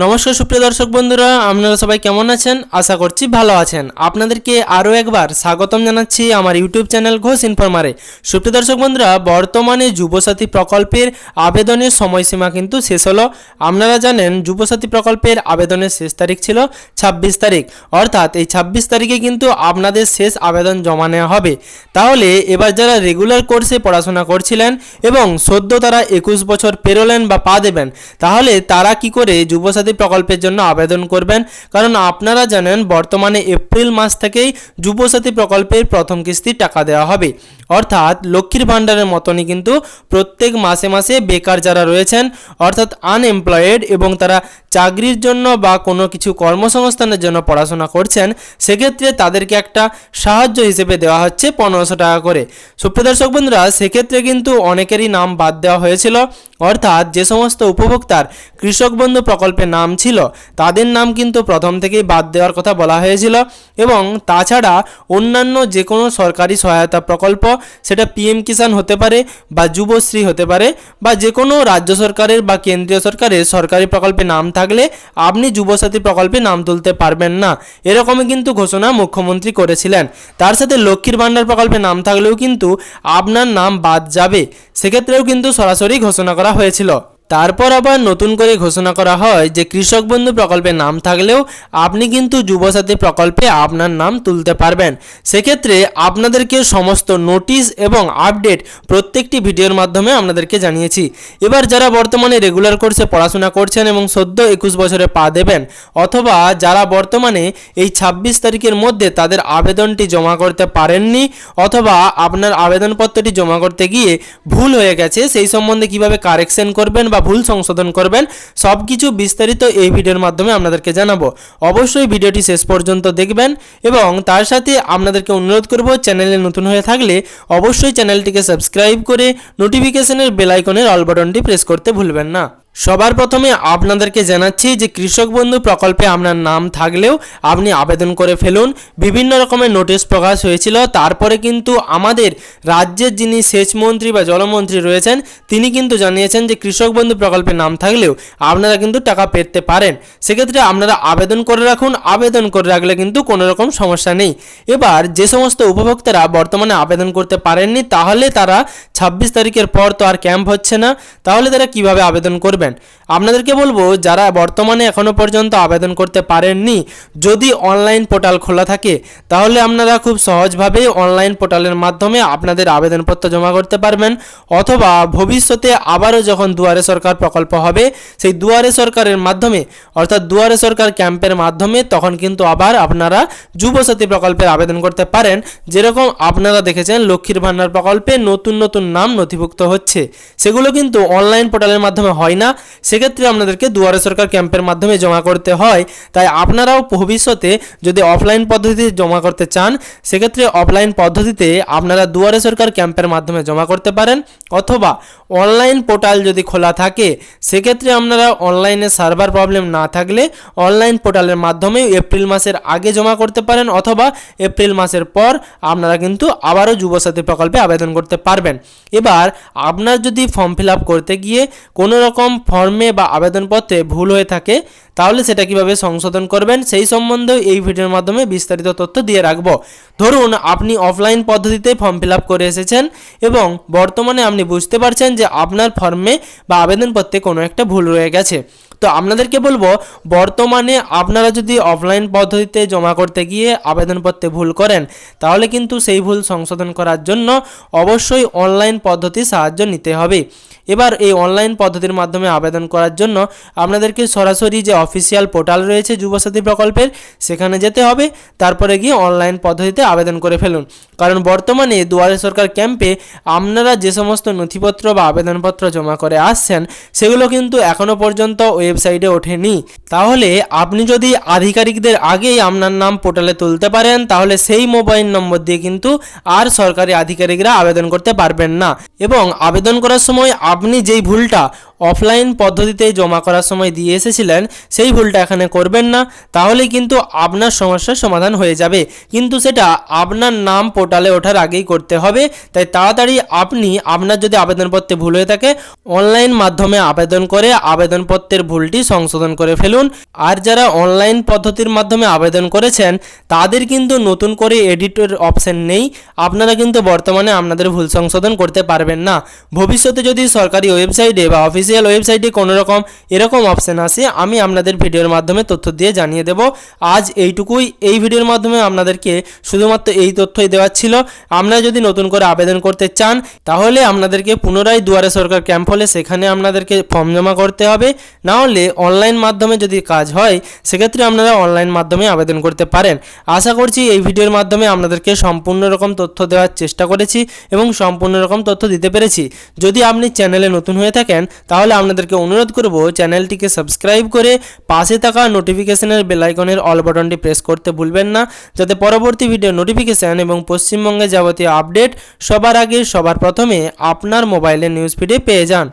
নমস্কার সুপ্রিয় দর্শক বন্ধুরা, আপনারা সবাই কেমন আছেন? আশা করছি ভালো আছেন। আপনাদেরকে আরও একবার স্বাগতম জানাচ্ছি আমার ইউটিউব চ্যানেল ঘোষ ইনফরমারে। সুপ্রিয় দর্শক বন্ধুরা, বর্তমানে যুবসাথী প্রকল্পের আবেদনের সময়সীমা কিন্তু শেষ হলো। আপনারা জানেন যুবসাথী প্রকল্পের আবেদনের শেষ তারিখ ছিল 26 তারিখ, অর্থাৎ এই 26 তারিখে কিন্তু আপনাদের শেষ আবেদন জমা নেওয়া হবে। তাহলে এবার যারা রেগুলার কোর্সে পড়াশোনা করছিলেন এবং সদ্য তারা 21 বছর পেরোলেন বা পা দেবেন, তাহলে তারা কি করে যুবসাথী প্রকল্পের জন্য আবেদন করবেন? কারণ আপনারা জানেন বর্তমানে এপ্রিল মাস থেকেই যুবসাথী প্রকল্পের প্রথম কিস্তির টাকা দেওয়া হবে। অর্থাৎ লক্ষ্মীর ভাণ্ডারের মতনই কিন্তু প্রত্যেক মাসে মাসে বেকার যারা রয়েছেন অর্থাৎ আনএমপ্লয়েড এবং তারা চাকরির জন্য বা কোনো কিছু কর্মসংস্থানের জন্য পড়াশোনা করছেন, সেক্ষেত্রে তাদেরকে একটা সাহায্য হিসেবে দেওয়া হচ্ছে 1500 টাকা করে। সুপ্রিয় দর্শক বন্ধুরা, সেক্ষেত্রে কিন্তু অনেকেরই নাম বাদ দেওয়া হয়েছিল। অর্থাৎ যে সমস্ত উপভোক্তার কৃষক বন্ধু প্রকল্পে নাম ছিল তাদের নাম কিন্তু প্রথম থেকেই বাদ দেওয়ার কথা বলা হয়েছিল। এবং তাছাড়া অন্যান্য যে কোনো সরকারি সহায়তা প্রকল্প, সেটা পিএম কিষাণ হতে পারে বা যুবশ্রী হতে পারে বা যে কোনো রাজ্য সরকারের বা কেন্দ্রীয় সরকারের সরকারি প্রকল্পে নাম থাকলে আপনি যুবসাথী প্রকল্পে নাম তুলতে পারবেন না, এরকমই কিন্তু ঘোষণা মুখ্যমন্ত্রী করেছিলেন। তার সাথে লক্ষ্মীর ভাণ্ডার প্রকল্পে নাম থাকলেও কিন্তু আপনার নাম বাদ যাবে, সেক্ষেত্রেও কিন্তু সরাসরি ঘোষণা করা হয়েছিল। তারপর আবার নতুন করে ঘোষণা করা হয় যে কৃষক বন্ধু প্রকল্পে নাম থাকলেও আপনি কিন্তু যুবসাথী প্রকল্পে আপনার নাম তুলতে পারবেন। সেক্ষেত্রে আপনাদেরকে সমস্ত নোটিশ এবং আপডেট প্রত্যেকটি ভিডিওর মাধ্যমে আপনাদেরকে জানিয়েছি। এবার যারা বর্তমানে রেগুলার কোর্সে পড়াশোনা করছেন এবং সদ্য 21 বছরে পা দেবেন, অথবা যারা বর্তমানে এই 26 তারিখের মধ্যে তাদের আবেদনটি জমা করতে পারেননি, অথবা আপনার আবেদনপত্রটি জমা করতে গিয়ে ভুল হয়ে গেছে, সেই সম্বন্ধে কিভাবে কারেকশন করবেন বা ভুল সংশোধন করবেন, সব কিছু বিস্তারিত এই ভিডিওর মাধ্যমে আপনাদেরকে জানাবো। অবশ্যই ভিডিওটি শেষ পর্যন্ত দেখবেন এবং তার সাথে আপনাদেরকে অনুরোধ করব, চ্যানেলে নতুন হয়ে থাকলে অবশ্যই চ্যানেলটিকে সাবস্ক্রাইব করে নোটিফিকেশনের বেল আইকনের অল বাটনটি প্রেস করতে ভুলবেন না। সবার প্রথমে আপনাদেরকে জানাচ্ছি যে কৃষক বন্ধু প্রকল্পে আপনার নাম থাকলেও আপনি আবেদন করে ফেলুন। বিভিন্ন রকমের নোটিশ প্রকাশ হয়েছিল, তারপরে কিন্তু আমাদের রাজ্যের যিনি সেচ মন্ত্রী বা জলমন্ত্রী রয়েছেন তিনি কিন্তু জানিয়েছেন যে কৃষক বন্ধু প্রকল্পে নাম থাকলেও আপনারা কিন্তু টাকা পেতে পারেন। সেক্ষেত্রে আপনারা আবেদন করে রাখুন, আবেদন করে রাখলে কিন্তু কোনো রকম সমস্যা নেই। এবার যে সমস্ত উপভোক্তারা বর্তমানে আবেদন করতে পারেননি, তাহলে তারা 26 তারিখের পর তো আর ক্যাম্প হচ্ছে না, তাহলে তারা কিভাবে আবেদন করবেন? আপনাদেরকে বলবো, যারা বর্তমানে এখনো পর্যন্ত আবেদন করতে পারেননি, যদি অনলাইন পোর্টাল খোলা থাকে তাহলে আপনারা খুব সহজভাবে অনলাইন পোর্টালের মাধ্যমে আপনাদের আবেদনপত্র জমা করতে পারবেন। অথবা ভবিষ্যতে আবারও যখন দুয়ারে সরকার প্রকল্প হবে, সেই দুয়ারে সরকারের মাধ্যমে অর্থাৎ দুয়ারে সরকার ক্যাম্পের মাধ্যমে তখন কিন্তু আবার আপনারা যুবসাথী প্রকল্পের আবেদন করতে পারেন। যেরকম আপনারা দেখেছেন লক্ষ্মীর ভাণ্ডার প্রকল্পে নতুন নতুন নাম নথিভুক্ত হচ্ছে, সেগুলো কিন্তু অনলাইন পোর্টালের মাধ্যমে হয় না, সেক্ষেত্রে আপনাদেরকে দুয়ারে সরকার ক্যাম্পের মাধ্যমে জমা করতে হয়। তাই আপনারাও ভবিষ্যতে যদি অফলাইন পদ্ধতিতে জমা করতে চান, সেক্ষেত্রে অফলাইন পদ্ধতিতে আপনারা দুয়ারে সরকার ক্যাম্পের মাধ্যমে জমা করতে পারেন। অথবা অনলাইন পোর্টাল যদি খোলা থাকে, সেক্ষেত্রে আপনারা অনলাইনে সার্ভার প্রবলেম না থাকলে অনলাইন পোর্টালের মাধ্যমে এপ্রিল মাসের আগে জমা করতে পারেন, অথবা এপ্রিল মাসের পর আপনারা কিন্তু আবারও যুবসাথী প্রকল্পে আবেদন করতে পারবেন। এবার আপনার যদি ফর্ম ফিল আপ করতে গিয়ে কোনো রকম ফর্মে বা আবেদনপত্রে ভুল হয়ে থাকে, তাহলে সেটা কিভাবে সংশোধন করবেন সেই সম্বন্ধেও এই ভিডিওর মাধ্যমে বিস্তারিত তথ্য দিয়ে রাখব। ধরুন আপনি অফলাইন পদ্ধতিতে ফর্ম ফিল আপ করে এসেছেন এবং বর্তমানে আপনি বুঝতে পারছেন যে আপনার ফর্মে বা আবেদনপত্রে কোনো একটা ভুল রয়ে গেছে, তো আপনাদেরকে বলবো, বর্তমানে আপনারা যদি অফলাইন পদ্ধতিতে জমা করতে গিয়ে আবেদনপত্রে ভুল করেন, তাহলে কিন্তু সেই ভুল সংশোধন করার জন্য অবশ্যই অনলাইন পদ্ধতির সাহায্য নিতে হবে। এবার এই অনলাইন পদ্ধতির মাধ্যমে আবেদন করার জন্য আপনাদেরকে সরাসরি যে অফিসিয়াল পোর্টাল রয়েছে যুবসাথী প্রকল্পের, সেখানে যেতে হবে, তারপরে গিয়ে অনলাইন পদ্ধতিতে আবেদন করে ফেলুন। কারণ বর্তমানে দুয়ারে সরকার ক্যাম্পে আপনারা যে সমস্ত নথিপত্র বা আবেদনপত্র জমা করে আসছেন, সেগুলো কিন্তু এখনও পর্যন্ত ওয়েবসাইটে ওঠেনি। তাহলে আপনি যদি আধিকারিকদের আগেই আপনার নাম পোর্টালে তুলতে পারেন, তাহলে সেই মোবাইল নম্বর দিয়ে কিন্তু আর সরকারি আধিকারিকরা আবেদন করতে পারবেন না। এবং আবেদন করার সময় আপনি যেই ভুলটা অফলাইন পদ্ধতিতে জমা করার সময় দিয়ে এসেছিলেন সেই ভুলটা এখানে করবেন না, তাহলে কিন্তু আপনার সমস্যার সমাধান হয়ে যাবে। কিন্তু সেটা আপনার নাম পোর্টালে ওঠার আগেই করতে হবে। তাই তাড়াতাড়ি আপনি আপনার যদি আবেদনপত্রে ভুল হয়ে থাকে অনলাইন মাধ্যমে আবেদন করে আবেদনপত্রের ভুলটি সংশোধন করে ফেলুন। আর যারা অনলাইন পদ্ধতির মাধ্যমে আবেদন করেছেন তাদের কিন্তু নতুন করে এডিটের অপশন নেই, আপনারা কিন্তু বর্তমানে আপনাদের ভুল সংশোধন করতে পারবেন না। ভবিষ্যতে যদি সরকারি ওয়েবসাইটে বা অফিসিয়াল ওয়েবসাইটে কোনো রকম এরকম অপশন আসে আমি আপনাদের ভিডিওর মাধ্যমে তথ্য দিয়ে জানিয়ে দেব। আজ এইটুকুই, এই ভিডিওর মাধ্যমে আপনাদেরকে শুধুমাত্র এই তথ্যই দেওয়ার ছিল। আপনারা যদি নতুন করে আবেদন করতে চান তাহলে আপনাদেরকে পুনরায় দুয়ারে সরকার ক্যাম্প হলে সেখানে আপনাদেরকে ফর্ম জমা করতে হবে, না হলে অনলাইন মাধ্যমে যদি কাজ হয় সেক্ষেত্রে আপনারা অনলাইন মাধ্যমে আবেদন করতে পারেন। আশা করছি এই ভিডিওর মাধ্যমে আপনাদেরকে সম্পূর্ণ রকম তথ্য দেওয়ার চেষ্টা করেছি এবং সম্পূর্ণ রকম তথ্য দিতে পেরেছি। যদি আপনি চ্যানেলে নতুন হয়ে থাকেন তাহলে আপনাদেরকে অনুরোধ করব চ্যানেলটিকে সাবস্ক্রাইব করে পাশে থাকা নোটিফিকেশনের বেল আইকনের অল বাটনটি প্রেস করতে ভুলবেন না, যাতে পরবর্তী ভিডিও নোটিফিকেশন এবং পশ্চিমবঙ্গের যাবতীয় আপডেট সবার আগে সবার প্রথমে আপনার মোবাইলের নিউজ ফিডে পেয়ে যান।